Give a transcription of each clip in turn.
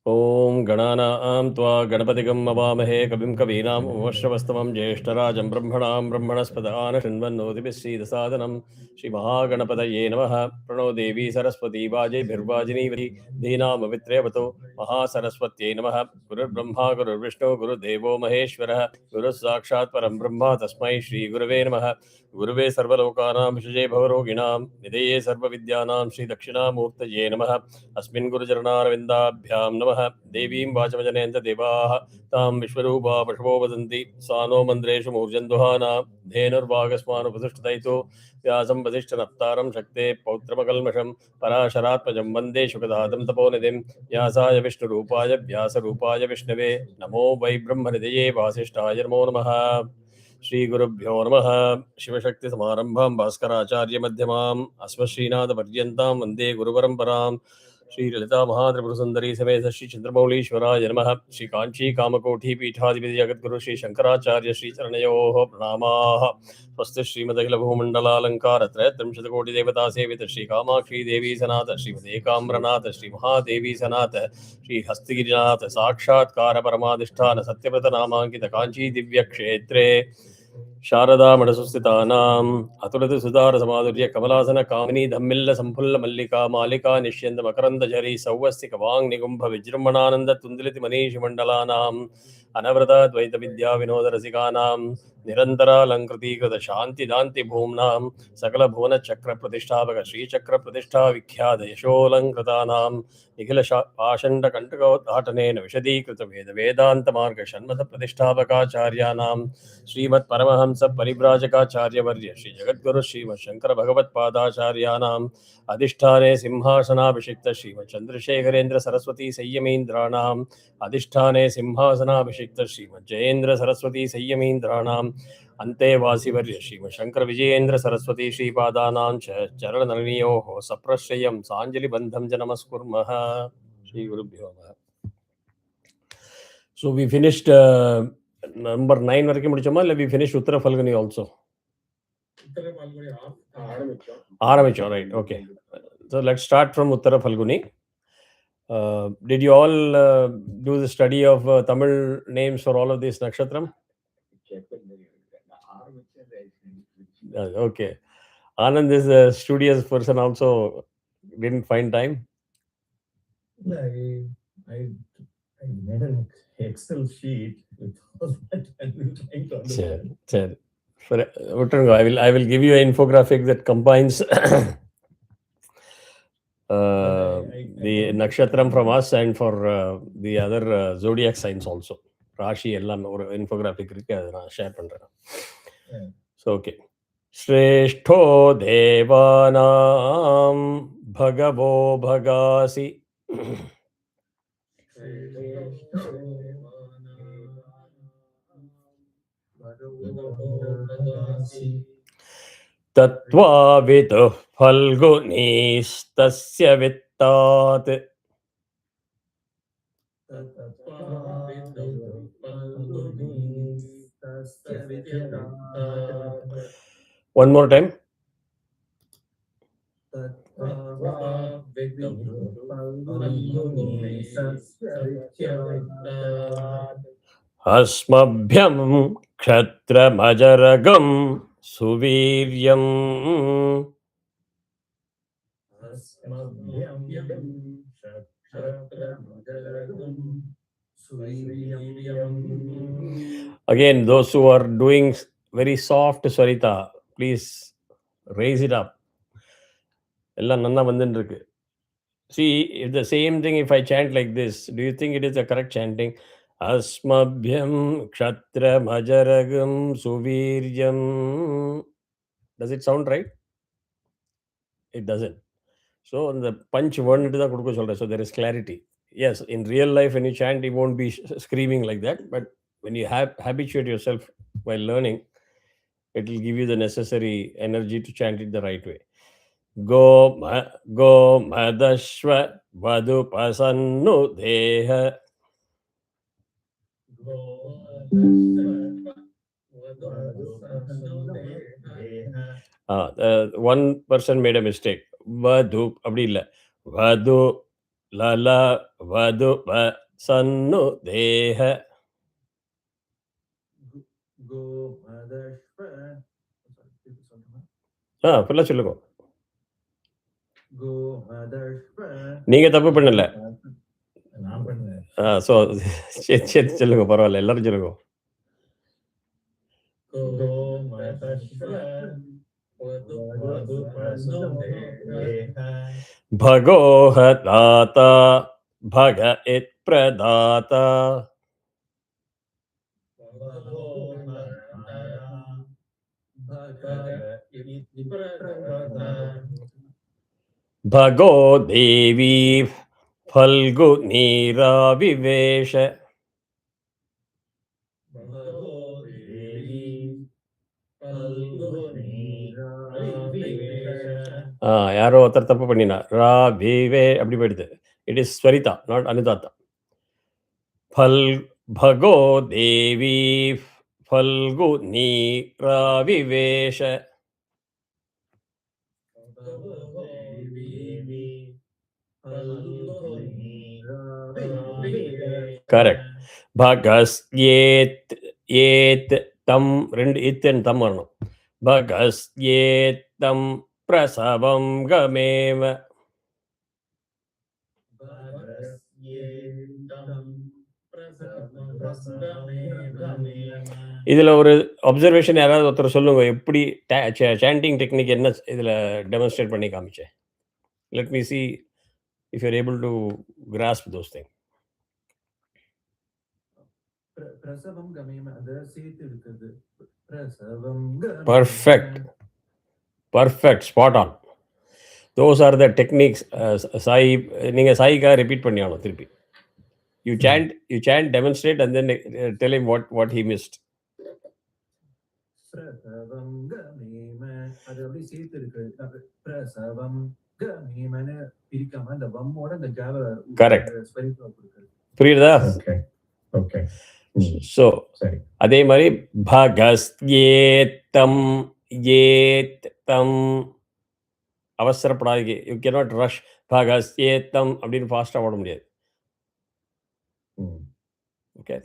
Om Ganana Tva Ganapatikum Avamahe Kabim Kavinam Umashravastamam Jeshtarajam Brahmanam Brahmanaspadana Shinvanodibisi Dasadanam Shri Mahaganapataye Namaha Prano Devi Saraswati Vaje Bhirvajini Vadi Dhinam Avitrevato Maha Saraswati Namaha Guru Brahma Guru Vishnu Guru Devo Maheshwara Guru Sakshat Param Brahma Tasmai Shri Gurave Namaha Guruve Sarvalokanam Vishajay Bhavaroginam Nideye Sarva Vidyanam Shri Dakshinamurtaye Namaha अस्मिन् गुरुचरणारविन्दाभ्यां नमः देवीं वाचमजनयन्त देवाः तां विश्वरूपा पशवो वदन्ति सा no मन्त्रेषु मूर्जन्धुहानां धेनुर्वागस्मानुपतिष्ठितैतो व्यासं वसिष्ठनप्तारं शक्ते पौत्रमकल्मषं पराशरात्मजं वन्दे शुकदातं तपोनिधिं व्यासाय विष्णुरूपाय व्यासरूपाय विष्णवे नमो वै ब्रह्मनिधये वासिष्ठाय नमो नमः श्रीगुरुभ्यो नमः शिवशक्तिसमारम्भां भास्कराचार्यमध्यमाम् अस्मश्रीनाथपर्यन्तां वन्दे गुरुपरम्पराम् श्री ललिता महात्रिपुरसुंदरी समेत श्री चंद्रमौलीश्वराय नमः श्री कांची कामकोटी पीठाधिपति जगद्गुरु श्री शंकराचार्य श्री चरणयोः प्रणामाः स्वस्ति श्रीमदखिल भूमंडलालंकार त्रयत्रिंशत्कोटि देवता सेवित श्री कामाक्षी देवी सनाथ श्रीमदे काम्रनाथ श्री महादेवी सनाथ श्री हस्तिगिरिनाथ साक्षात्कार परमाधिष्ठान सत्यव्रत नामांकित कांची दिव्य क्षेत्रे शारदा मठसुस्थितानाम् अतुलित सुधार समाधुर्य कमलासन कामिनी धम्मिल्ल संफुल्ल मल्लिका मालिका निष्यन्द मकरंद झरी सौवस्तिक वांग निगुंभ विजृंभणानंद तुंदिलित मनीषि मंडलानाम् अनवरत द्वैत विद्या विनोद रसिकानाम् निरन्तरालंकृतीकृत शांति दान्ति भूम्नां सकल भुवन चक्र प्रतिष्ठापक श्री चक्र प्रतिष्ठा विख्यात यशोलंकृतानाम् निखिल पाषंड कंटकोद्घाटनेन विशदीकृत वेद वेदांत मार्ग षण्मत प्रतिष्ठापकाचार्याणां श्रीमत् परमहंस परिव्राजकाचार्यवर्य श्री जगद्गुरु श्रीमत् शंकर भगवत्पादाचार्याणाम् अधिष्ठाने सिंहासनाभिषिक्त श्रीमत् चंद्रशेखरेंद्र सरस्वती संयमीन्द्राणाम् अधिष्ठाने सिंहासनाभिषिक्त श्रीमत् जयेंद्र सरस्वती संयमीन्द्राणाम् अन्तेवासिवर्य श्रीमत् शंकर विजयेंद्र सरस्वती श्रीपादानां च चरणनलिनयोः सप्रश्रयं साञ्जलिबन्धं च नमस्कुर्मः श्री गुरुभ्यो नमः. So we finished number 9 வரைக்கும் முடிச்சோமா இல்ல we finished Uttara Falguni also? Uttara Falguni ஆரம்பிச்சோம். Right, okay. So let's start from Uttara Falguni. Did you all do the study of Tamil names for all of these nakshatram? Okay. Anand is a studious person also, didn't find time? I made an Excel sheet with all that and we're trying to understand. Sure. I will give you an infographic that combines the nakshatram from us and for the other zodiac signs also. Rashi எல்லாம் ஒரு infographic இருக்கு, அதை நான் share பண்றேன். So okay. श्रेष्ठो देवानां भगवो भगासि तत्त्वाविदुः फल्गुनीस्तस्य वित्तात्. One more time. अस्मभ्यं क्षत्रमजरगं सुवीर्यम्. Again, those who are doing very soft Swarita, please raise it up. எல்லாம் நன்னா வந்துட்டு இருக்கு. See, if the same thing if I chant like this, do you think it is the correct chanting? Asmabhyam kshatram ajaragam suviryam. Does it sound right? It doesn't. So the punch one it is கொடுக்க சொல்றேன். So there is clarity. Yes, in real life when you chant, you won't be screaming like that. But when you habituate yourself while learning, it will give you the necessary energy to chant it the right way. Go madashva vadupasannu deha. One person made a mistake. Vadu அப்படி இல்ல. Vadu லல வதுப சன்னு தேஹ. ஃபுல்லா சொல்லுங்க. நீங்க தப்பு பண்ணல. So சேர்த்து சொல்லுங்க, பரவாயில்ல, எல்லாரும் சொல்லுங்க. भगोह दाता भग इत प्रदाता. भगो देवी फल्गुनीरा विवेश. யாரோ ஒருத்தர் தப்பு பண்ணினா. ரா விவே அப்படி போயிடுது. இட் இஸ் ஸ்வரிதா, நாட் அனுதாத்தா. फल भगो देवी फल्गुनीरा विवेश. கரெக்ட். பகஸ் ஏத் ஏத் தம், ரெண்டு இத்தன் தம் வரணும். பகஸ் ஏத்தம் பிரசவம் கமேவ. இதுல ஒரு அப்சர்வேஷன் யாராவது ஒருத்தர் சொல்லுங்க, எப்படி சாண்டிங் டெக்னிக் என்ன இதுல டெமான்ஸ்ட்ரேட் பண்ணி காமிச்சேன். Let me see if you're able to grass those thing. பிரசவம் கமேம, அத சேர்த்து இருக்குது. பிரசவம் perfect, perfect, spot on. Those are the techniques. Sai, நீங்க சாய்க்காக ரிப்பீட் பண்ணி ஆகணும் திருப்பி. You chant, demonstrate, and then tell him what he missed. Correct. புரியுதா? Okay. So அதே மாதிரி பகஸ் ஏத்தம் ஏத்தம் அவசரப்படாதீங்க. You cannot rush. பகஸ் ஏத்தம் அப்படின்னு ஃபாஸ்டா ஓட முடியாது. Okay.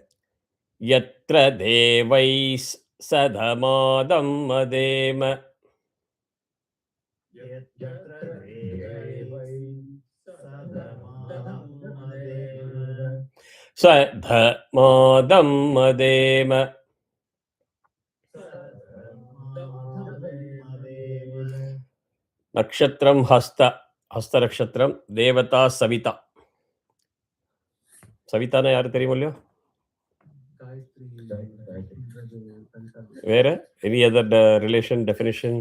यत्र देवैः सदमादं मदेम. सधमादं मदेम. नक्षत्रं हस्त, हस्तनक्षत्रं. देवता सविता. சவிதானா யாரு தெரியுமோ இல்லையோ? வேற any other relation definition?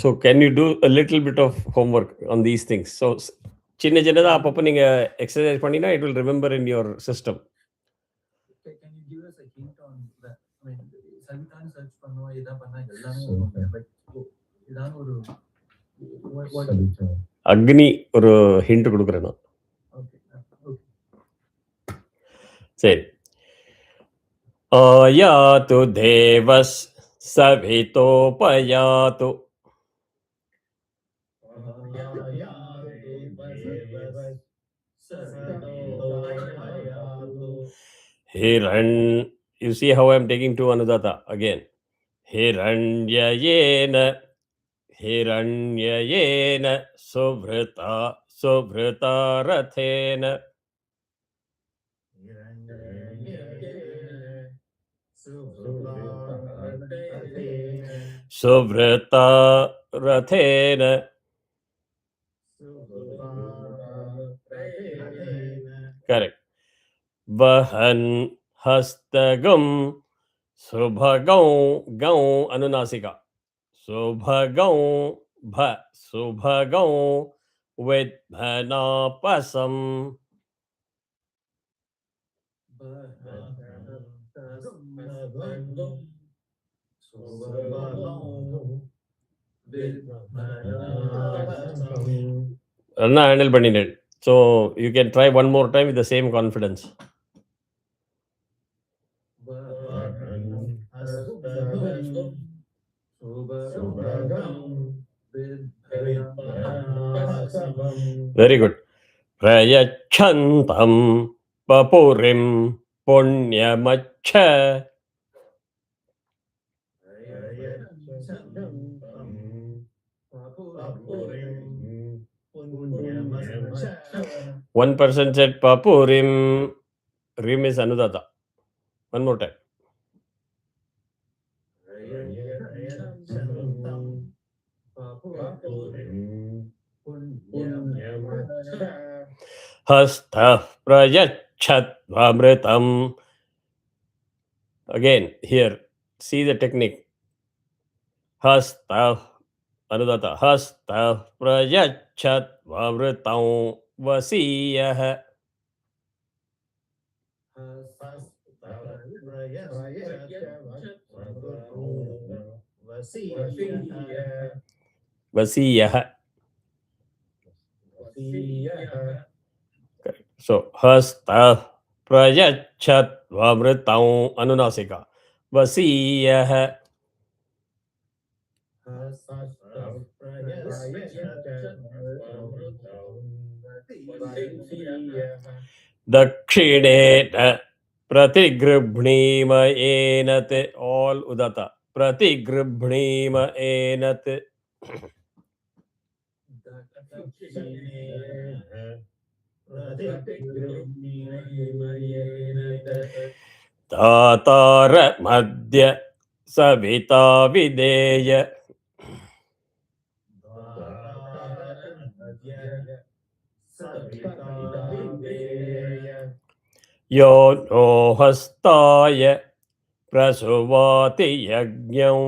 So can you do a little bit of homework on these things? So சின்ன சின்னதா அப்பப்போ நீங்க எக்ஸசைஸ் பண்ணினா it will remember in your system. Can you give us a hint on that? I mean, சவிதான் search பண்ணோம், இத பண்ணா எல்லாமே பட் இதான் ஒரு அக்னி ஒரு ஹிண்ட் கொடுக்குறேன் நான். சரி. ஆயாத்து தேவஸ் சவிதோபயாத்து. Hiran, you see how I am taking two Anudata again. Hiranyayena, Hiranyayena, Suvrita, Suvrita Rathena. Suvrita Rathena. Correct. Vahan hastagam subhagam gam anunasika. Subhagam bha subhagam vidhanapasam. நான் ஹேண்டில் பண்ணினேன். So you can try one more time with the same confidence. Very good. Prayachantam papurim punyamacha. One person said papurim. Rim is Anudata. One more time. Hastha prayachat vamritam. Again, here, see the technique. Hastha Anudata. Hastha prayachat vamritam vasiyah. Vasiyah. So, hastha prayachat vamritam anunasika. Vasiyah. Dakshine pratigribhnima enate. All udata. Pratigribhnima enate. Tatara madhya savita videya. Yo no hastaya prasuvati yajñam.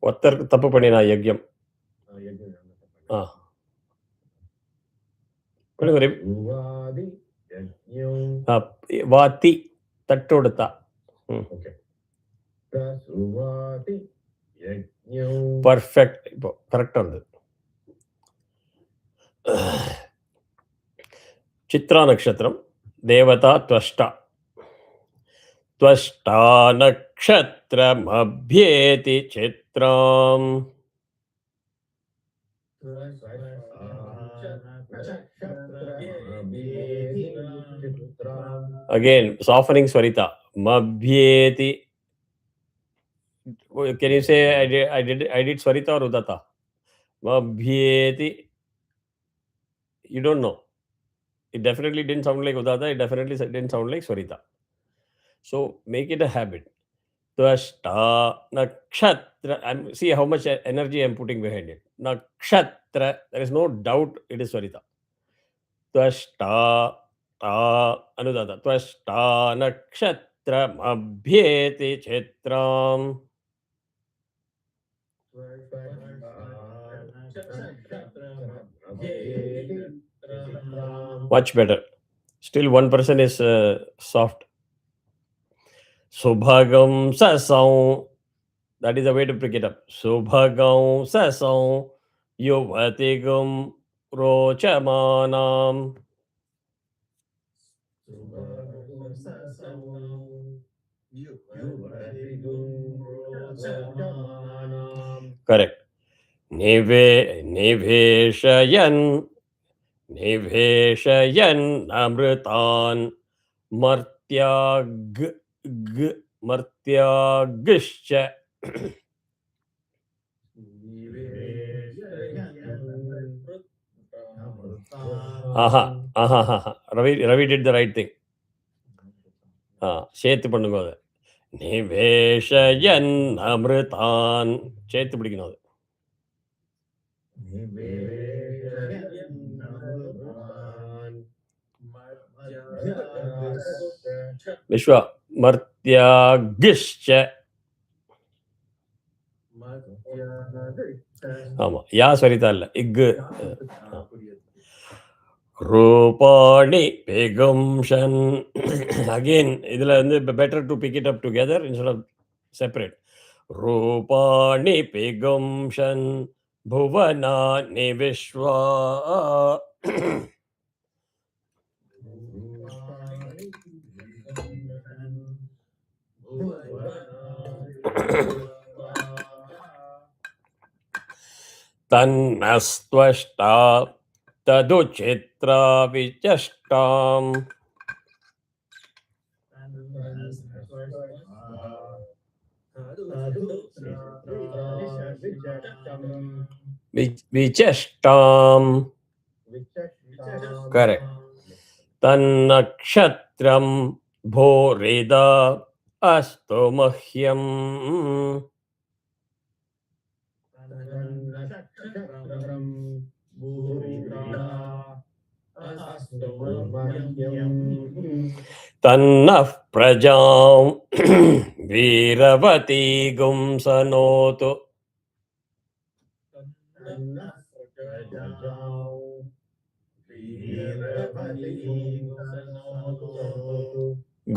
ஒருத்தர் தப்பு பண்ணினா யஜ்யம். வாத்தி தட்டொடுத்தா. Perfect. இப்போ கரெக்டா இருந்தது. சித்ரா நட்சத்திரம் தேவதா Tvashta. Tvashta नक्षत्रमभ्येति चित्राम्. Again, softening Swarita. Mabhyeti. Can you say I did Swarita or Udata? Mabhyeti. You don't know. It definitely didn't sound like Udata. It definitely didn't sound like Swarita. So make it a habit. Tvashta nakshatra. See how much energy I'm putting behind it. Nakshatra. There is no doubt it is Swarita. Tvashta ta anudata. Tvashta nakshatra abhyeti chitram. Much better. Still one person is soft. Subhagam sasam. That is the way to pick it up. Subhagam sasam yuvatigam rochamanam. Correct. Niveshayan amritan martyagishcha. Ravi did the right thing. சேர்த்து பண்ணுங்க அது. நிவேஷயன் அமிர்தான் சேர்த்து பிடிக்கணும் அது. விஸ்வா மர்த்தியாகிஷ்ச. ஆமா, யா சரிதா இல்ல, இக்கு. Rupani பிகும்ஷன். Again இதுல வந்து better to pick it up together instead of separate. ரூபாணி பிகும்ஷன் भुवनानि विश्वा तन्नस्त्वष्टा तदुचित्रा विचष्टाम् विचष्टाम् करेक्ट तन्नक्षत्रं भोरिदा अस्तु मह्यम् तन्नः प्रजां वीरवती गुंसनोतु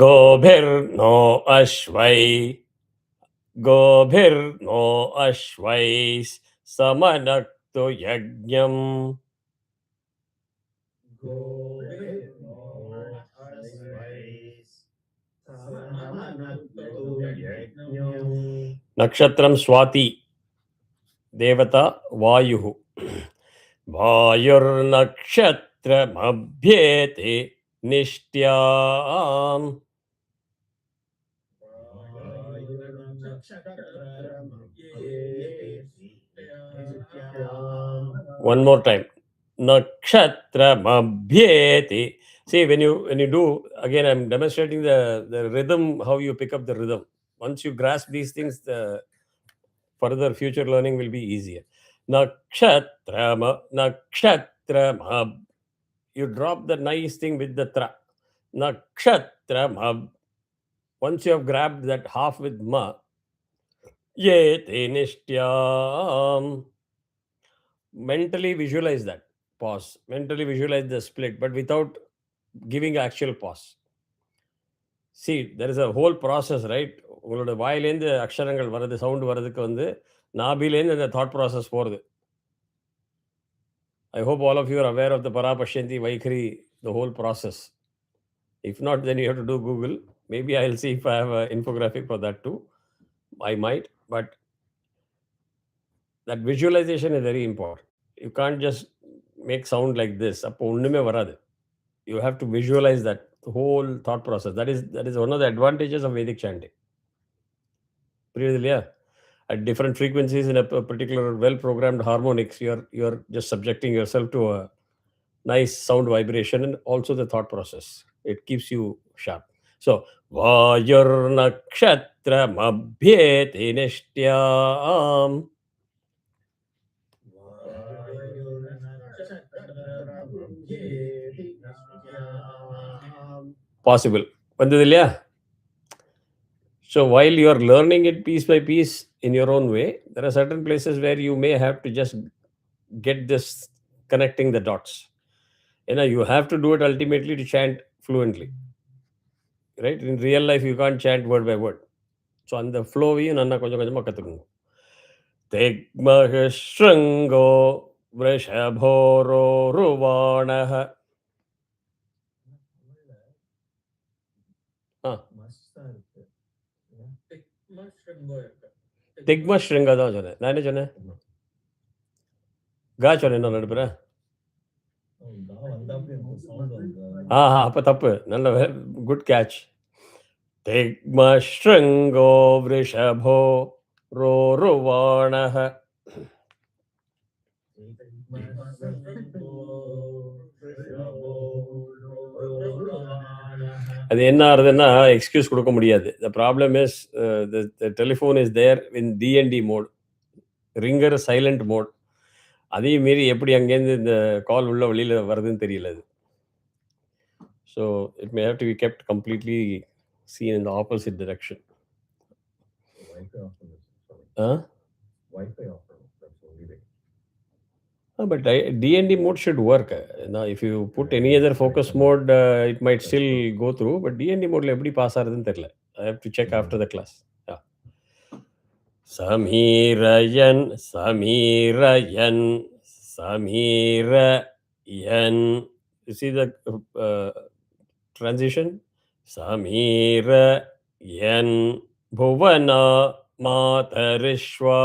गोभिर्नो अश्वैः समनक्तु यज्ञम् नक्षत्रं स्वाति देवता वायुः वायुर्नक्षत्रमभ्येति निष्ट्याम् one more time nakshatramabhyeti. See, when you do, again I'm demonstrating the rhythm, how you pick up the rhythm. Once you grasp these things, the further future learning will be easier. Nakshatrama, you drop the nice thing with the tra. Nakshatrama. Once you have grabbed that half with ma, yete nishtyam. Mentally visualize that pause. Mentally visualize the split, but without giving actual pause. See, there is a whole process, right? உங்களோட வாயிலேருந்து அக்ஷரங்கள் வர்றது, sound வர்றதுக்கு வந்து நாபிலேருந்து அந்த thought process போகிறது. I hope all of you are aware of the Parapashyanti, Vaikhari, the whole process. If not, then you have to do Google. Maybe I'll see if I have an infographic for that too. I might, but that visualization is very important. You can't just make sound like this. அப்போ ஒண்ணுமே வராது. You have to visualize that whole thought process. That is one of the advantages of Vedic chanting. At different frequencies in a particular well-programmed harmonics, you're just subjecting yourself to a nice sound vibration and also the thought process. It keeps you sharp. So, Vayur Nakshatra Mabhyeti Nishtyam. Possible. Vandadilya? So while you are learning it piece by piece in your own way, there are certain places where you may have to just get this connecting the dots. You have to do it ultimately to chant fluently. Right? In real life, you can't chant word by word. So on the flow, nanna konjam konjama kattukonga. Tegmahishringo vrishabhoro ruvanah. திக்ம ஸ்ருங்க தான் சொன்னேன். நான் என்ன சொன்னேன்? கா சொன்னேன் நான் நடுப்புறேன். அப்போ தப்பு. நல்ல குட் கேட்ச். திக்ம ஸ்ருங்கோ விருஷபோ ரோருவாணஹ. அது என்ன ஆகுதுன்னா எக்ஸ்கியூஸ் கொடுக்க முடியாது. The problem is the telephone is there in D&D mode, ringer silent mode. அதையும் மீறி எப்படி அங்கேருந்து இந்த கால் உள்ள வெளியில வருதுன்னு தெரியல அது. So it may have to be kept completely seen in the opposite direction. Wi-Fi off. But D&D mode should work. Now, if you put any other focus mode, it might still go through. But D&D mode எப்படி pass ஆகுதுன்னு தெரியல. I have to check after the class. Yeah. Samirayan, Samirayan, Samirayan. You see the transition? Samirayan Bhuvana Matarishwa.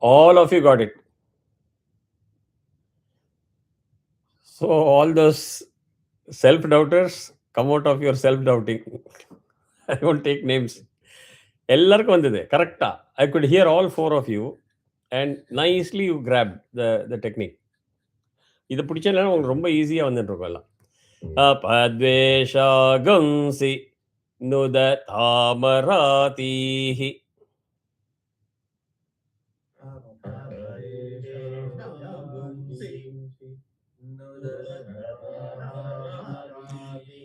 All of you got it. So all those self-doubters, come out of your self-doubting. I won't take names. எல்லாருக்கும் வந்தது கரெக்டா. I could hear all four of you and nicely you grabbed the technique. இதை பிடிச்சதுனால உங்களுக்கு ரொம்ப ஈஸியாக வந்துட்டு இருக்கும் எல்லாம். அபத்வேஷாகம்சி நுத தாமராதீஹி.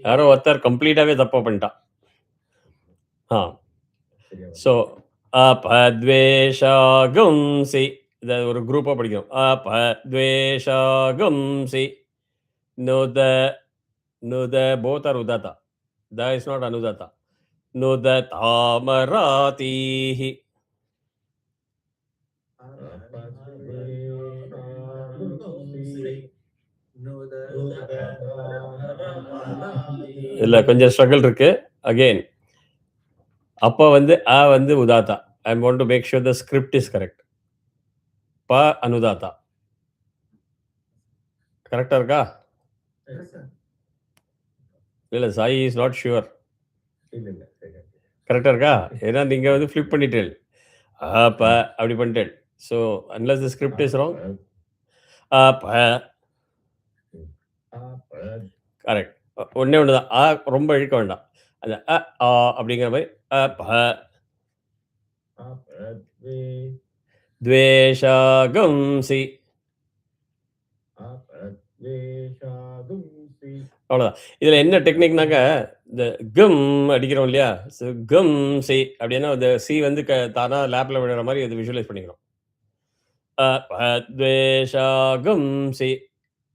யாரோ ஒருத்தர் கம்ப்ளீட்டாவே தப்பா பண்ணிட்டான். ஸோ அபத்வேஷாகம்சி, இதை ஒரு குரூப்பாக படிக்கணும். அபத்வேஷாகம்சி நுத நுத போத் ஆர் உதாத்தா. த இஸ் நாட் அனுதாத்தா. நுத தாமராதீஹி. இல்ல கொஞ்சம் ஸ்ட்ரகிள் இருக்கு. அகெயின் அப்ப வந்து அ வந்து உதாத்தா. I want to make sure the script is correct. ப அனுதாத்தா. கரெக்டா இருக்கா? இல்ல சாய் இஸ் நாட் ஷுவர். கரெக்டா இருக்கா? ஏன்னா நீங்க வந்து ஃபிளிப் பண்ணிட்டேன். ப அப்படி பண்ணிட்டேன். So unless the script is wrong. ப கரெக்ட். ஒண்ணே ஒண்ணுதான். ரொம்ப இழுக்க வேண்டாம். அந்த அப்படிங்கிற மாதிரி ப துவேஷாகம்சி. அவ்வளோதான். இதில் என்ன டெக்னிக்னாக்க இந்த கம் அடிக்கிறோம் இல்லையா, கம் சி அப்படின்னா அந்த சி வந்து தானாக லேப்பில் விழுற மாதிரி அது விஷுவலைஸ் பண்ணிக்கிறோம். துவேஷாகம் சி.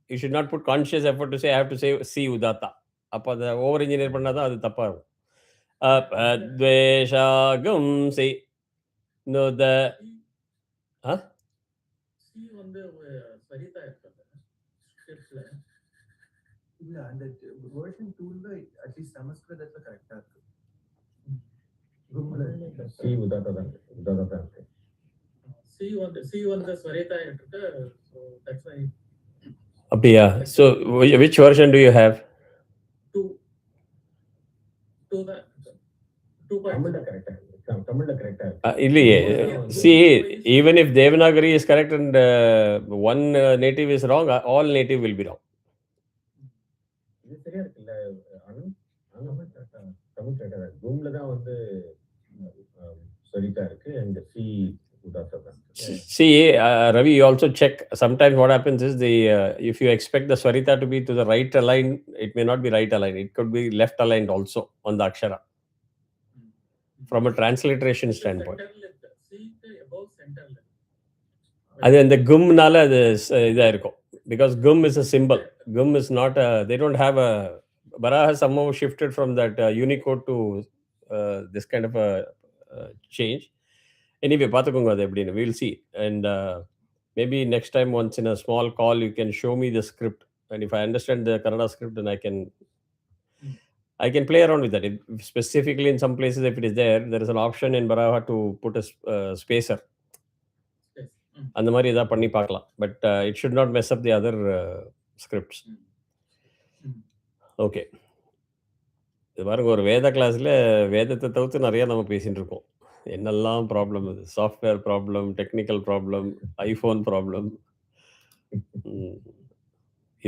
You should not put conscious effort to say I have to say சி உதாத்தா. அப்போ அதை ஓவர் இன்ஜினியர் பண்ணால் தான் அது தப்பாக இருக்கும். துவேஷாகம் சி நுத இல்ல அந்த வெர்ஷன் 2ல அட்லீஸ்ட் சமஸ்கிருதத்துல கரெக்ட்டா இருக்கு. சி உதாத்தா தான் இருக்கு. சி வந்து ஸ்வரிதா இருக்கு. So that's why. அப்படியா? So which version do you have? 2 தான் தமிழ்ல கரெக்ட்டா இருக்கு. தமிழ்ல கரெக்ட்டா இருக்கு. இல்லையே. See, even if Devanagari is correct and one native is wrong, all native will be wrong. இது சரியா இருக்குல்ல? தமிழ் கரெக்ட்டா இருக்கு. ரூம்ல தான் வந்து ஸ்வரிதா இருக்கு and சி உதாத்தா தான். See, Ravi, you also check. Sometimes what happens is if you expect the Swarita to be to the right aligned, it may not be right aligned. It could be left aligned also on the Akshara. From a transliteration standpoint. அது அந்த கும்னால அது இதாக இருக்கும். Because gum is a symbol. Gum is not they don't have a, Baraha somehow shifted from that Unicode to this kind of a change. Anyway, பார்த்துக்கோங்க அது எப்படின்னு. We'll see. And maybe next time once in a small call you can show me the script. And if I understand the Kannada script, then I can play around with that. Specifically in some places, if it is there is an option in Baraha to put a spacer. அந்த மாதிரி ஏதாவது பண்ணி பார்க்கலாம். But it should not mess up the other scripts. Okay, இது பாருங்க, ஒரு வேத கிளாஸில் வேதத்தை தவிர்த்து நிறையா நம்ம பேசிகிட்டு இருக்கோம். என்னெல்லாம் ப்ராப்ளம், இது software problem, technical problem, iPhone problem,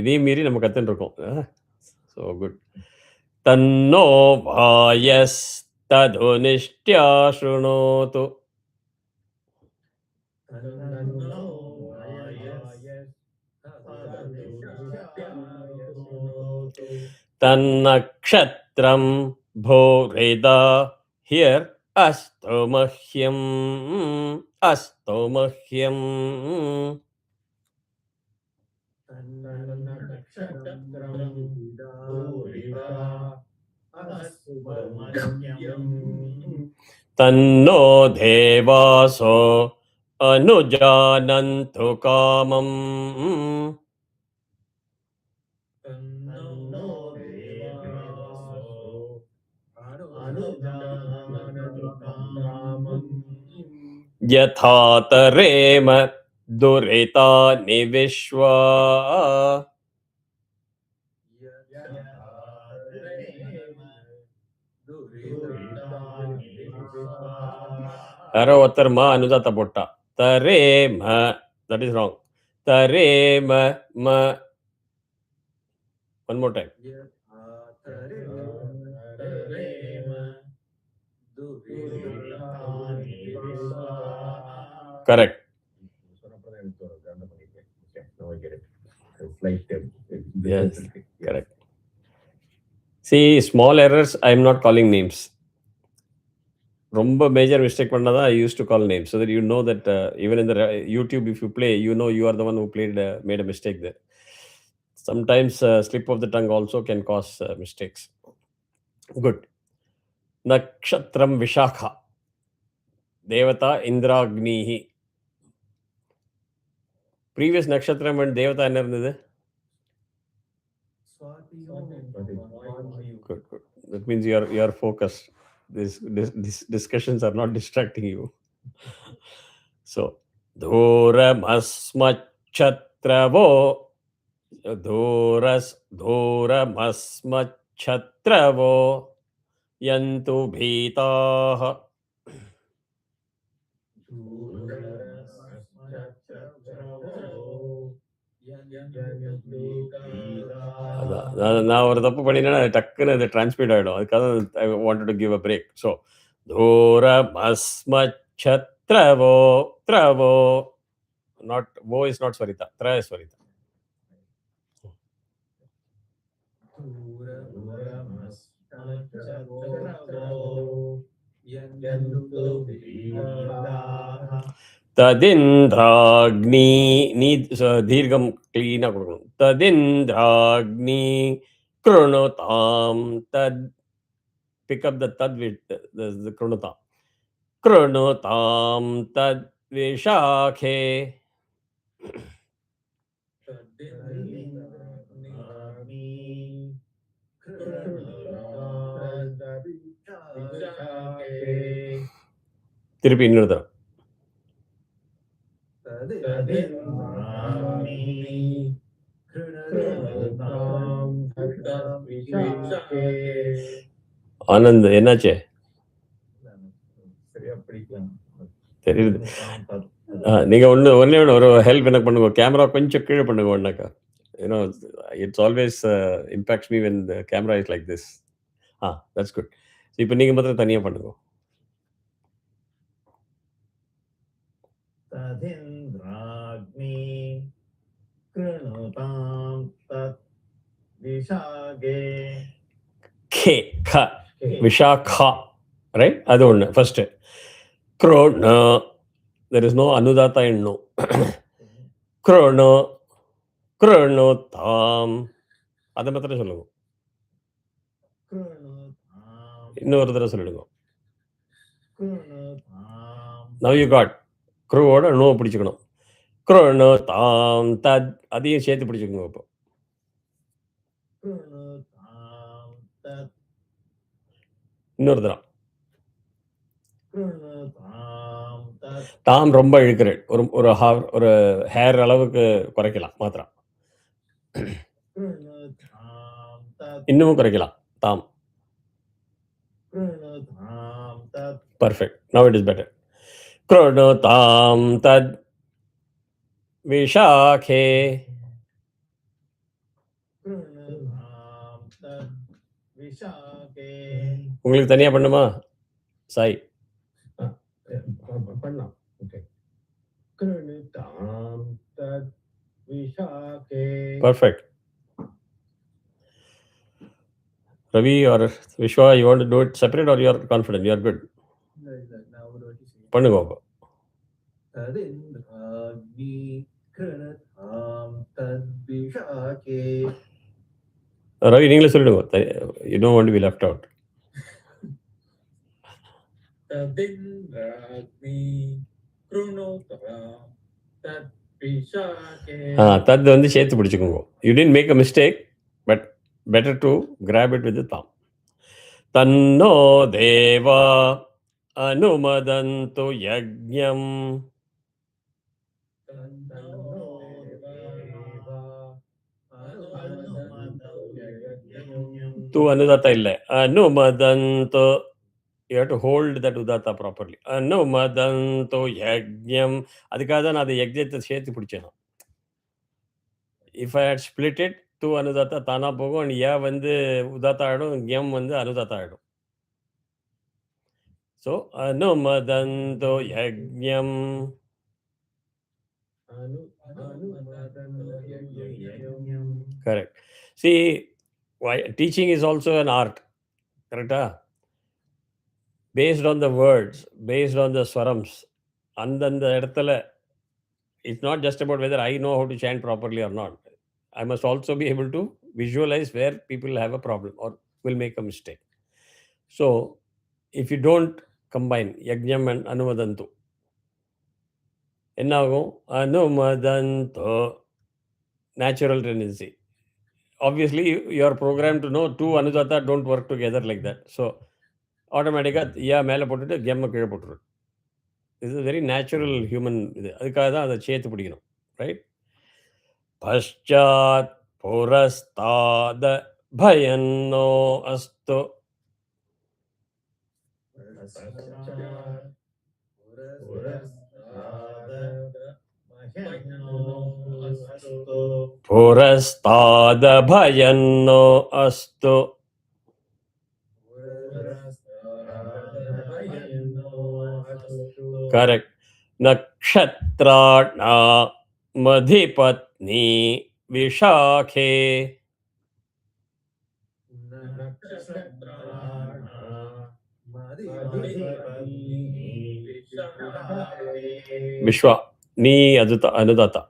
இதையும் மீறி நம்ம கற்றுன்னு இருக்கோம். So good. தன்னோ வாயஸ் தது நிஷ்ட்யா ஸ்ருணோது. தன்னக்ஷத்ரம் போரேதா. Here அஸ்து மஹ்யம், அஸ்து மஹ்யம். तन्नो देवासो अनुजानन्तु कामम् यथा तरेम दुरितानि विश्वा यारो उत्तर मा अनुजाता पोट्टा तरेम, that is wrong. तरेम म, one more time. Correct. Yes, correct. See, small errors, I am not calling names. ரொம்ப மேஜர் மிஸ்டேக் பண்ணாதான் I used to call names so that you know that even in the YouTube if you play, you know you are the one who made a mistake there. Sometimes slip of the tongue also can cause mistakes. Good. Nakshatram Vishakha. Devata Indragnihi. Previous Nakshatram and Devata என்ன இருந்தது? Good, good. That means you are focused. These discussions are not distracting you. So, Dhoramasmachatravo, Dhoramasmachatravo, Yantu Bhitaha. நான் ஒரு தப்பு பண்ணினா டக்குன்னு அது transmit ஆயிடும். அதுக்காக I wanted to give a break. So, Dhoramasmachatravo, travo. Not wo is not Swarita. Tra is Swarita. Tadindragni Dirgham clean ஆ கொடுக்கணும். Tadindragni Krunotam Tad. Pick up the tad with the Krunotam. Krunotam Tad Vishakhe. திருப்பி இன்னொரு தரம். ஆனந்த் என்னாச்சு? தெரியுது. நீங்க ஒண்ணே ஒரு help எனக்கு பண்ணுங்க. கேமரா கொஞ்சம் கீழே பண்ணுங்க ஒன்னாக்கா. It's always impacts me when the camera is like this. That's good. So இப்போ நீங்க மாத்திரம் தனியா பண்ணுங்க. Tadindragni Krunotam Tat Vishage. Kha Vishakha, right? அது ஒண்ணு first. Krona, there is no anudata in no. Krona Krunotam, அதை மாத்திரம் சொல்லுங்க. இன்னொரு தடவை சொல்லிடுங்க. Now you got க்ரோட நோ பிடிச்சிக்கணும். க்ரோனோ தாம் தத் அதையும் சேர்த்து பிடிச்சிக்கணும். இப்போ இன்னொரு தரம். தாம் ரொம்ப இழுக்கிறேன். ஒரு ஹேர் அளவுக்கு குறைக்கலாம் மாத்திரம். இன்னமும் குறைக்கலாம். தாம் perfect. Now it is better. Krunotam tad Vishakhe. உங்களுக்கு தனியா பண்ணுமா சாய்? பண்ணலாம். Okay. Krunotam tad Vishakhe. Perfect. Ravi or Vishwa, you want to do it separate or you are confident? You are good. பண்ணுங்க. Ravi, நீங்களே சொல்லிடுங்க. You don't want to be left out. தத் வந்து சேர்த்து பிடிச்சுக்கோங்க. You didn't make a mistake, but better to grab it with the thumb. तन्नो देवा अनुमदन्तु यज्ञम् तु अनुदाता ಇಲ್ಲ अनुमदन्तु. You have to hold that udata properly. अनुमदन्तु यज्ञम्. அதுக்காக தான் நான் அதை யஜ்ஞத்தை சேர்த்து பிடிச்சேன். If I had split it, tu anudata தானா போகும், and யா வந்து உதாத்தா ஆயிடும், யம் வந்து அனுதாத்தா ஆயிடும். So anumadanto yajñam. Correct. See, why teaching is also an art. Correct? Based on the words, based on the swarams, அந்தந்த இடத்துல, it's not just about whether I know how to chant properly or not. I must also be able to visualize where people have a problem or will make a mistake. So, if you don't combine yajñam and anumadantu, என்னாகும்? Anumadantu, natural tendency. Obviously, you are programmed to know two anudata don't work together like that. So, automatically, யா மேலே போட்டுட்டு கெம்ம கீழே போட்டுரும். This is a very natural human இது. அதுக்காக தான் அதை சேர்த்து பிடிக்கணும். Right? பశ్చాத் புரஸ்தாத பயன்னோ அஸ்து. புரஸ்தாத பயன்னோ அஸ்து. Correct. Nakshatrana madhipatni vishakhe. Vishwa, ni anudata.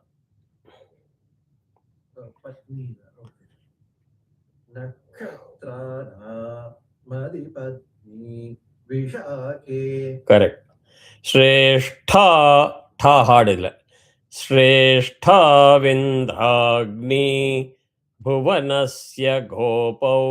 Correct. Shrestha, tha hard ಇಲ್ಲ. Shrestha vindragni bhuvanasya gopau.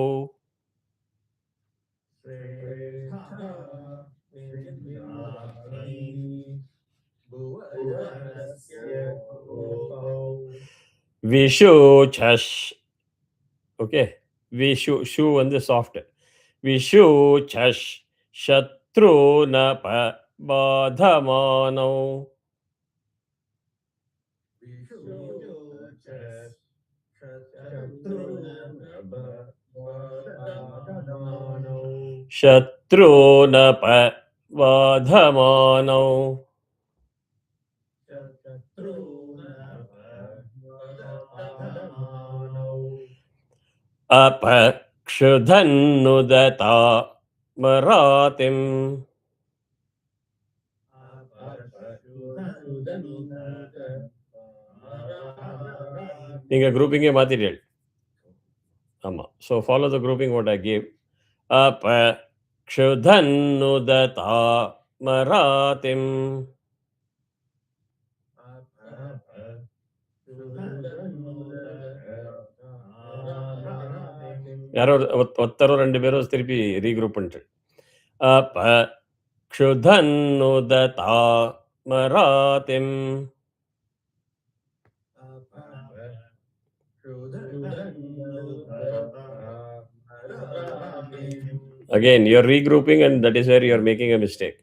Vishuchash. Okay. Vishu, shu வந்து soft. Vishuchash shatrunapa badhamanau. Shatrunapa badhamanau. Apakshudhannudata maratim. நீங்க grouping மாத்திட்டீர்கள். ஆமா. So follow the grouping what I gave. Apakshudhannudata maratim. யாரோ ஒத்தரோ ரெண்டு பேரும் திருப்பி regroup பண்ணிட்டு apakshudhannudata maratim. Again, you're regrouping and that is where you're making a mistake.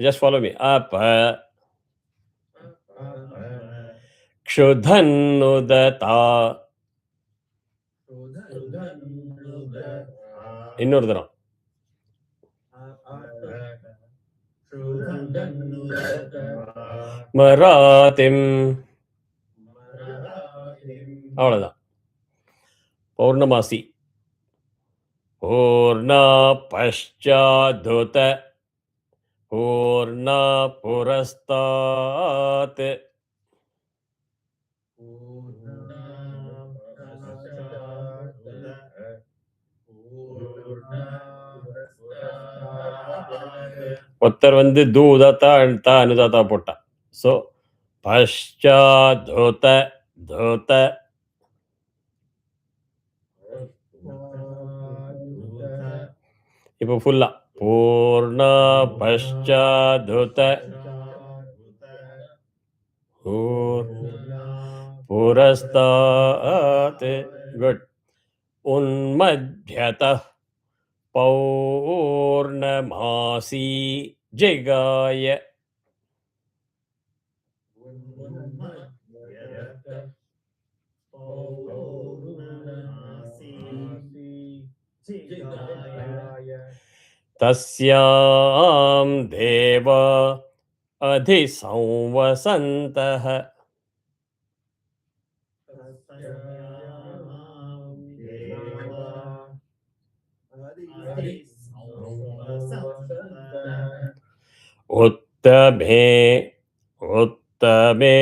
Just follow me. Apakshudhannudata. இன்னொரு தரம். மராத்திம். அவ்வளவுதான். பௌர்ணமாசி. பூர்ணா பஷ்சாதுத பூர்ணா புரஸ்தாத் ஒருத்தர் வந்து தூ உதாத்தா தா அனுதாத்தா போட்டா. ஸோ பஷ்சாதுத துத இப்போ ஃபுல்லா பூர்ணா பஷ்சாதுத புரஸ்தாத். குட். உன்மத்யதः பௌர்ணமாசி ஜிகாய. தஸ்யாம் தேவா அதிசம்வசந்தः. உத்தமே உத்தமே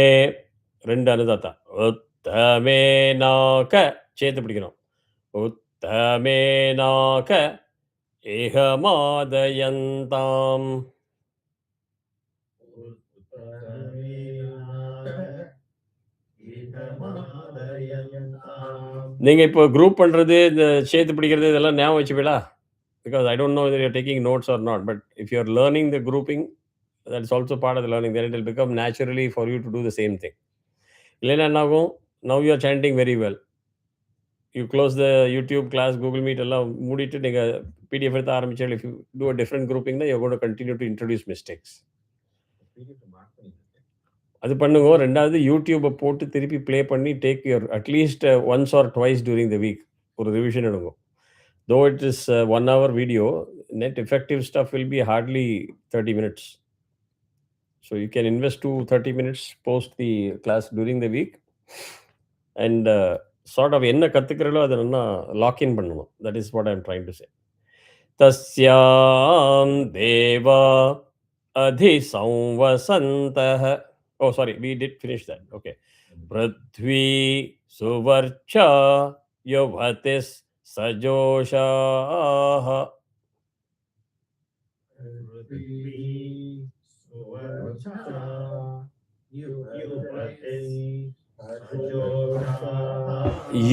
ரெண்டு அனுதாத்தா. உத்தமே நாக சேர்த்து பிடிக்கணும். உத்தமே நாக இஹமாதயந்தாம். நீங்க இப்போ குரூப் பண்றது, இந்த சேர்த்து பிடிக்கிறது இதெல்லாம் ஞாபகம் வச்சுப்பீங்களா? Because I don't know whether you're taking notes or not, but if you're learning the grouping, that's also part of the learning. Then it will become naturally for you to do the same thing. இல்லைன்னா என்ன ஆகும்? Now you are chanting very well. You close the YouTube class, Google Meet எல்லாம் மூடிட்டு நீங்க PDF எடுத்து ஆரம்பிச்சால், if you do a different grouping, then you're going to continue to introduce mistakes. அது பண்ணுங்க. ரெண்டாவது யூடியூபை போட்டு திருப்பி ப்ளே பண்ணி take your at least once R twice during the week ஒரு ரிவிஷன் எடுங்க. Though it is 1 hour video, net effective stuff will be hardly 30 minutes. So you can invest to 30 minutes post the class during the week and sort of என்ன கற்றுக்கிறீங்களோ அதை நல்லா login பண்ணணும். That is what I am trying to say. தஸ்யாம் Deva அதிசம்வசந்தः. Oh, sorry, we did finish that. Okay. Prithvi suvarcha yuvatis sajoshaah.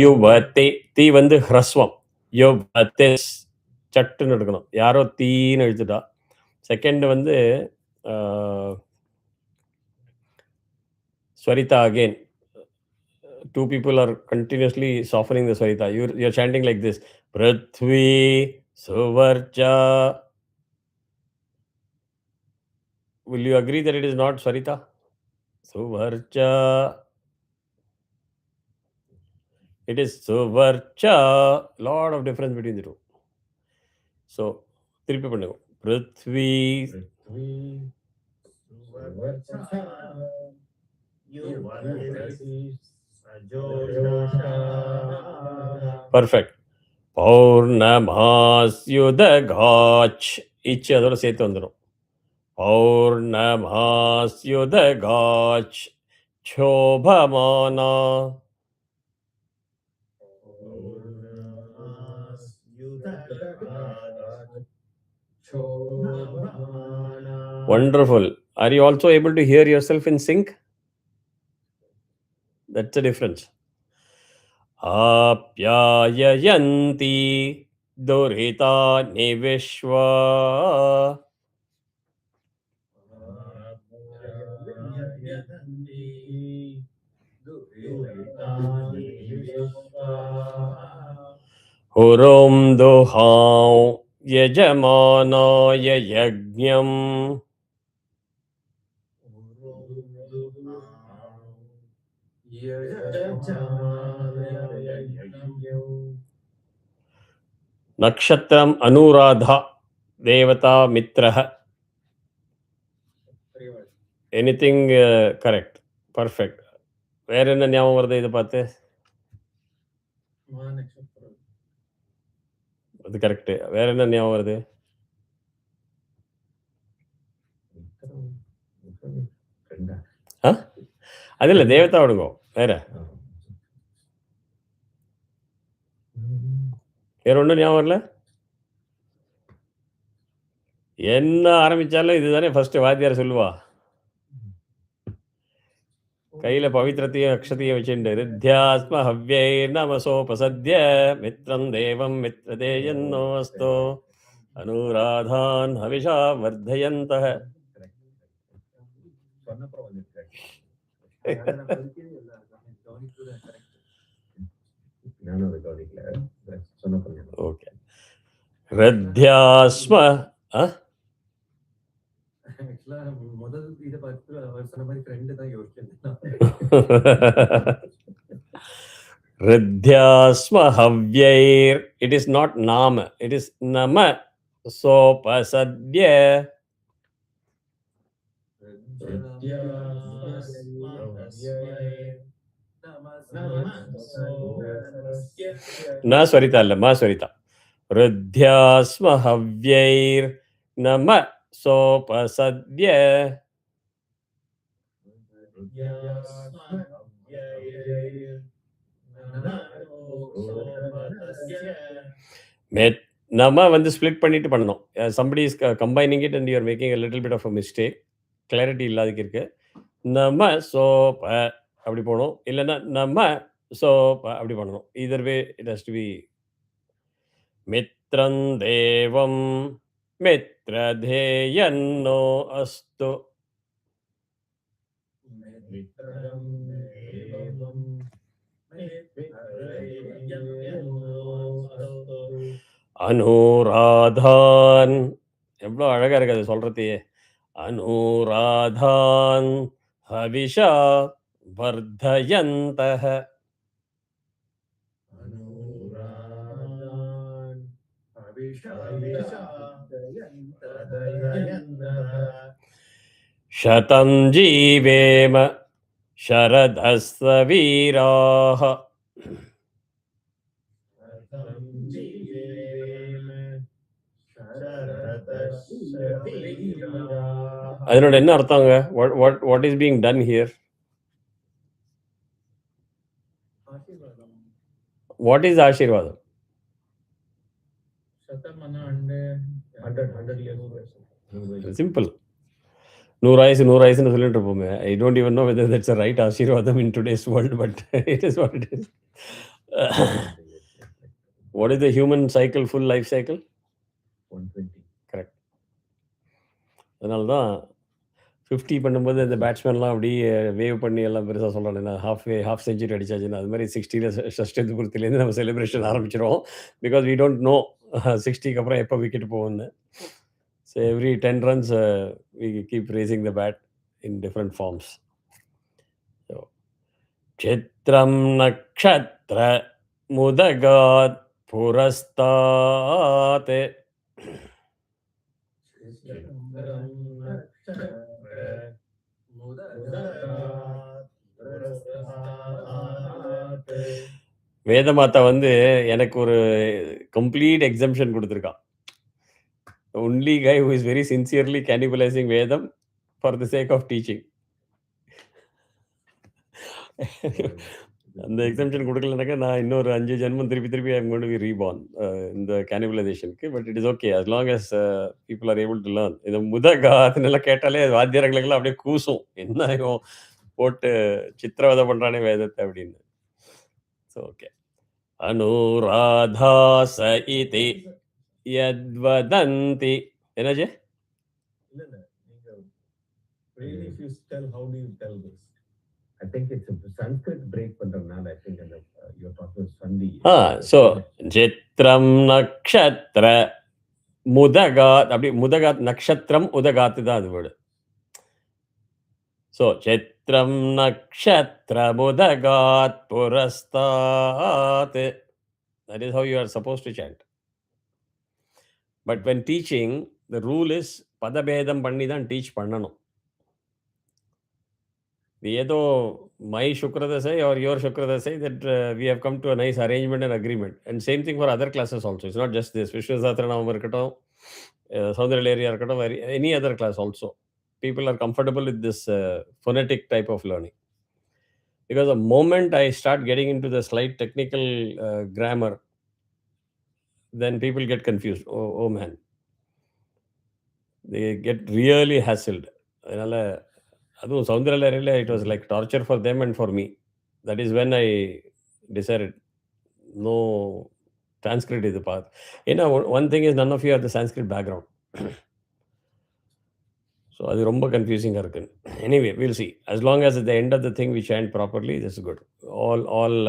யுவதி தீ வந்து ஹ்ரஸ்வம். யுவதிஸ் சட்டுன்னு எடுக்கணும். யாரோ தீன்னு எழுத்துட்டா. செகண்ட் வந்து ஸ்வரிதா again. Two people are continuously softening the swarita. You're chanting like this. Prithvi suvarcha. Will you agree that it is not swarita? Suvarcha. It is suvarcha. Lot of difference between the two. So, திருப்பி பண்ணுங்க. Prithvi. Perfect. பௌர்ணமாஸ்யுதகாச் இச்சு அதோட சேர்த்து வந்துடும். பௌர்ணமாஸ்யுதகாச் சோபமானா. Wonderful. Are you also able to hear yourself in sync? That's the difference. Apyayayanti durhitani vishwa. Hurum duhau yajamanaya yajñam. Nakshatram Anuradha Devata Mitraha. Anything correct? Perfect. வேற என்ன ஞாபகம் வருது இதை பார்த்து? அது கரெக்டு. வேற என்ன ஞாபகம் வருது? அது இல்லை, தேவதா விடுங்கோ, வேற வேற ஒன்றும் ஞாபகம் வரல. என்ன ஆரம்பிச்சாலும் இதுதானே ஃபர்ஸ்ட் வாத்தியார் சொல்லுவா. கையில பவித்திரத்தையும் அக்ஷதையும் வச்சுட்டு ரித்யாஸ்ம ஹவ்யை நமசோபசத்ய மித்ரம் தேவம் மித்ரதேயன்னோஸ்தோ அனுராதான் ஹவிஷா வர்தயந்தஹ. ஓகே, ரித்யாஸ்ம ரித்யாஸ்ம ஹவ்யைர், இட் இஸ் நாட் நாம, இட் இஸ் நம சோபசத்ய. ந ஸ்வரிதா இல்ல, மா ஸ்வரிதா. ரித்யாஸ்ம ஹவ்யைர் நம சோபசத்ய. நம்ம வந்து ஸ்ப்ளிட் பண்ணிட்டு பண்ணணும். somebody is combining it and you are making a little bit of a mistake. Clarity இல்லாதக்கு இருக்கு. நம்ம சோப அப்படி போகணும், இல்லைன்னா நம்ம சோப அப்படி பண்ணணும். either way it has to be மித்ரம் தேவம் மித்ரதேயன்னோ அஸ்து. அனுராதான், எவ்வளோ அழகா இருக்கு அது சொல்றதையே. அனுராதான் ஹவிஷா வர்தயந்தஹ. சதம் ஜீவேம சரதஸ்வ வீராஹ. அதனோட என்ன அர்த்தங்க? what is being done here? What is ஆசீர்வாதம்? சிம்பிள். 100 ஆயுசு 100 ஆயுசுன்னு சொல்லிட்டு இருப்போமே. I don't even know whether that's a right ஆசீர்வாதம் in today's world, but it is what it is. What is the human cycle, full life cycle? 120. Correct. அதனால தான் 50 பண்ணும்போது இந்த பேட்ஸ்மேன்லாம் அப்படியே வேவ் பண்ணி எல்லாம் பெருசாக சொல்கிறாங்க, ஹாஃப் செஞ்சுரி அடிச்சாச்சுன்னா. அது மாதிரி 60ல் ஷஷ்டி பூர்த்திலேருந்து நம்ம செலிப்ரேஷன் ஆரம்பிச்சிடும். பிகாஸ் வி டோன்ட் நோ 60க்கு அப்புறம் எப்போ விக்கெட் போகும்னு. So every 10 runs we keep raising the bat in different forms. So சித்ரம் நக்ஷத்ர முதகாத் புரஸ்தாத். வேதமாதா வந்து எனக்கு ஒரு கம்ப்ளீட் எக்ஸம்ஷன் கொடுத்துருக்கான். only guy who is very sincerely cannibalizing Vedam for the sake of teaching. அந்த எக்ஸம்ஷன் கொடுக்கலனாக்கா நான் இன்னொரு 5 ஜென்மம் திருப்பி I am going to be reborn இந்த கேனிபலைசேஷனுக்கு. But it is okay as long as people are able to learn. இது முதகாத்னெல்லாம் கேட்டாலே வாத்தியாரங்களுக்கெல்லாம் அப்படியே கூசும், என்ன போட்டு சித்திரவதை பண்றானே வேதத்தை அப்படின்னு. So okay. அனுராதாச இதி யத்வதந்தி. என்னாச்சு? I think it's a Sanskrit break பண்றதுனால I think you're talking Sandhi. So சித்ரம் நக்ஷத்ர முதகாத், அப்படி முதகாத் நக்ஷத்ரம் உதகாத் தான் அது வேர்டு. ஸோ சித்ரம் நக்ஷத்ர முதகாத் புரஸ்தாத். That is how you are supposed to chant. But when teaching, the rule is பதபேதம் பண்ணி தான் டீச் பண்ணணும். ஏதோ மை சுக்ரதசை or your சுக்ரதசை that we have come to a nice arrangement and agreement. And same thing for other classes also. It's not just this. Vishnu Sahasranamam இருக்கட்டும், சௌந்தரலஹரியா இருக்கட்டும், any other class also. people are comfortable with this phonetic type of learning. Because the moment I start getting into the slight technical grammar, then people get confused. Oh man. They get really hassled. அதுவும் சௌந்தரலஹரியில் it was like torture for them and for me. That is when I decided, no, Sanskrit is the path. One thing is, none of you have the Sanskrit background. So அது ரொம்ப கன்ஃபியூசிங்காக இருக்கு. Anyway, we'll see. As long as at the end of the thing we chant properly, this is good. All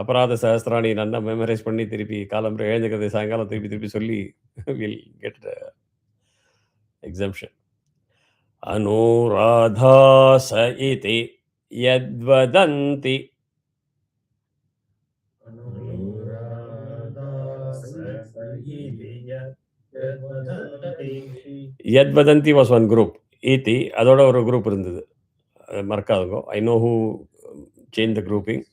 அபராத சஹஸ்ராணி நல்லா memorise பண்ணி திருப்பி காலம் எழுந்துக்கிறது சாயங்காலம் திருப்பி சொல்லி வில் கெட் exemption. அனுராதாச இதி யத்வதந்தி யத்வதந்தி வாஸ் ஒன் குரூப். ஈதி அதோட ஒரு குரூப் இருந்தது, மறக்காதுங்கோ. I know who change the grouping.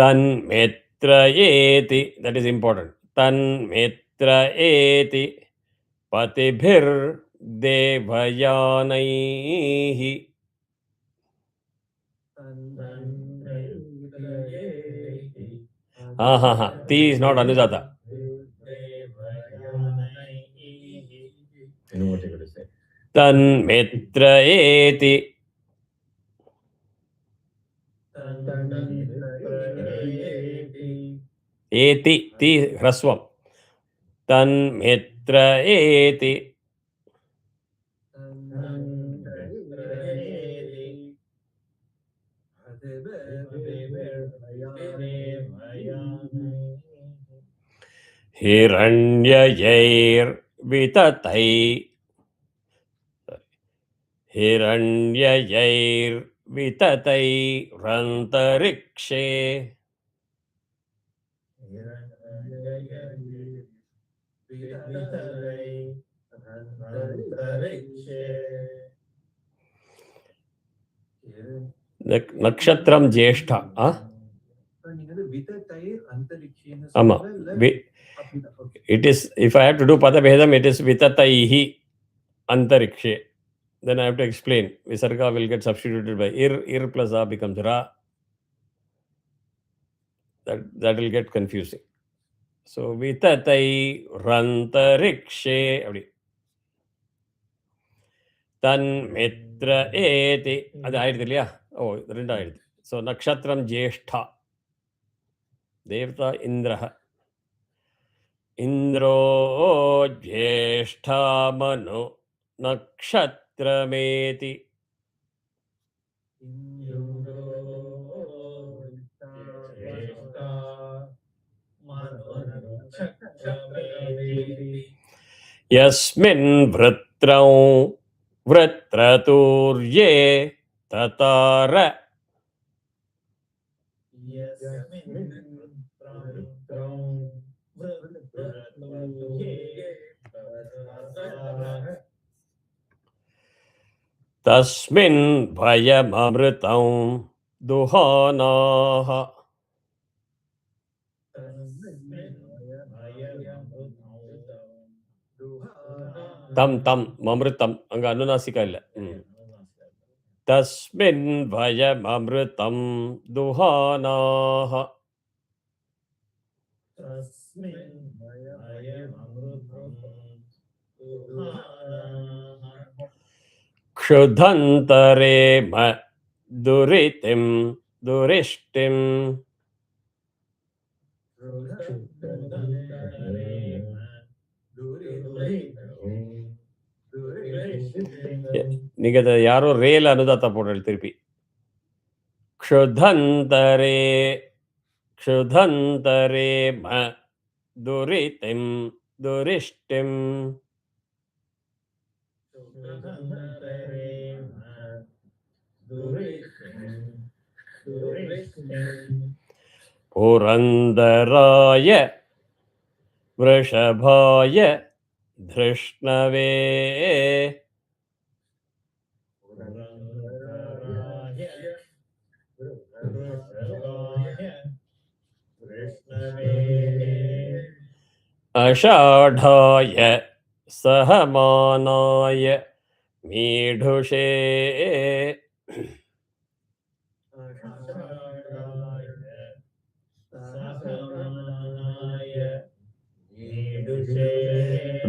தன் மேத்ர ஏதி, தட் இஸ் இம்பார்ட்டன்ட். தன் மேத்ர ஏதி பதிபிர் தேவயானைஹி. தி இஸ் நாட் அனுஜாதா. I know what you're going to say. Tan mitra eti. Eti, ti hrasvam. Tan mitra eti. Hiranyayair vitatai. Hiranyayair vitatai rantarikshe. Nakshatram Jyeshtha. Ama. It is, if I have to do Padabhedam, it is Vitataihi Antarikshe. Then I have to explain. Visarga will get substituted by ir plus a becomes ra. That will get confusing. So Vitatai Rantarikshe. Tan Mitra eti. Adu aayidhu illaya? Oh, rendu aayidhu. So Nakshatram Jyeshtha. Devata Indraha. Indro Jyeshtha Manu Nakshatra-meti. Yasmin Vratrau Vratraturye Tatara. Tasmin bhayamamritam duhanaha. Tam mamritam anga anunasika illa. Tasmin bhayamamritam duhanaha. Kshudhantare ma duritim durishtim. நீங்க யாரோ ரேல அனுதாத்தா போடுறது திருப்பி. க்ஷுதந்தரே ம துரிதிம் துரிஷ்டிம். புரந்தராய விருஷபாய திருஷ்ணவே. அஷாடாய சஹமானாய மீடுஷே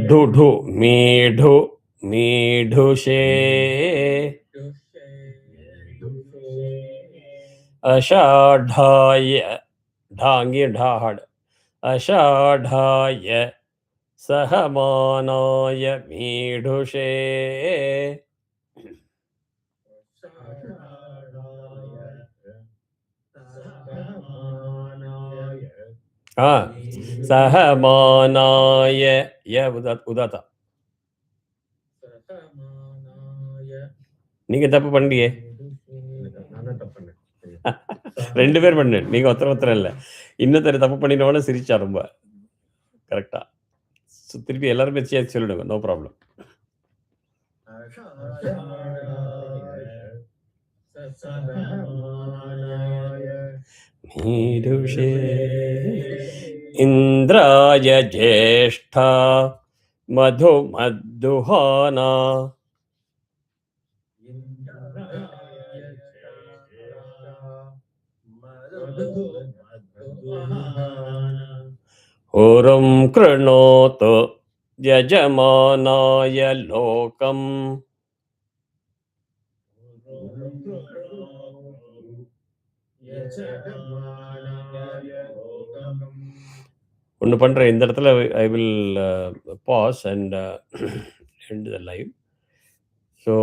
ढु ढु मीढु मीढुषे अषाढाय ढांगी ढाहड अषाढाय सहमानाय मीढुषे सहमानाय य उदाता நீங்க தப்பு பண்ணியே நானும் தப்பு பண்ணேன். ரெண்டு பேர் பண்ணு நீங்க ஒருத்தர் இல்லை இன்னொருத்தர் தப்பு பண்ணினோட சிரிச்சா ரொம்ப கரெக்டா திருப்பி எல்லாருமே சேர்த்து சொல்லிடுங்க நோ ப்ராப்ளம் மீடுஷே இந்திராய ஜேஷ்டா மது மதுஹானா ஓரம் கிருணோது யஜமானாய லோகம் ஒன்று பண்ணுறேன் இந்த இடத்துல I will pass and end the live. So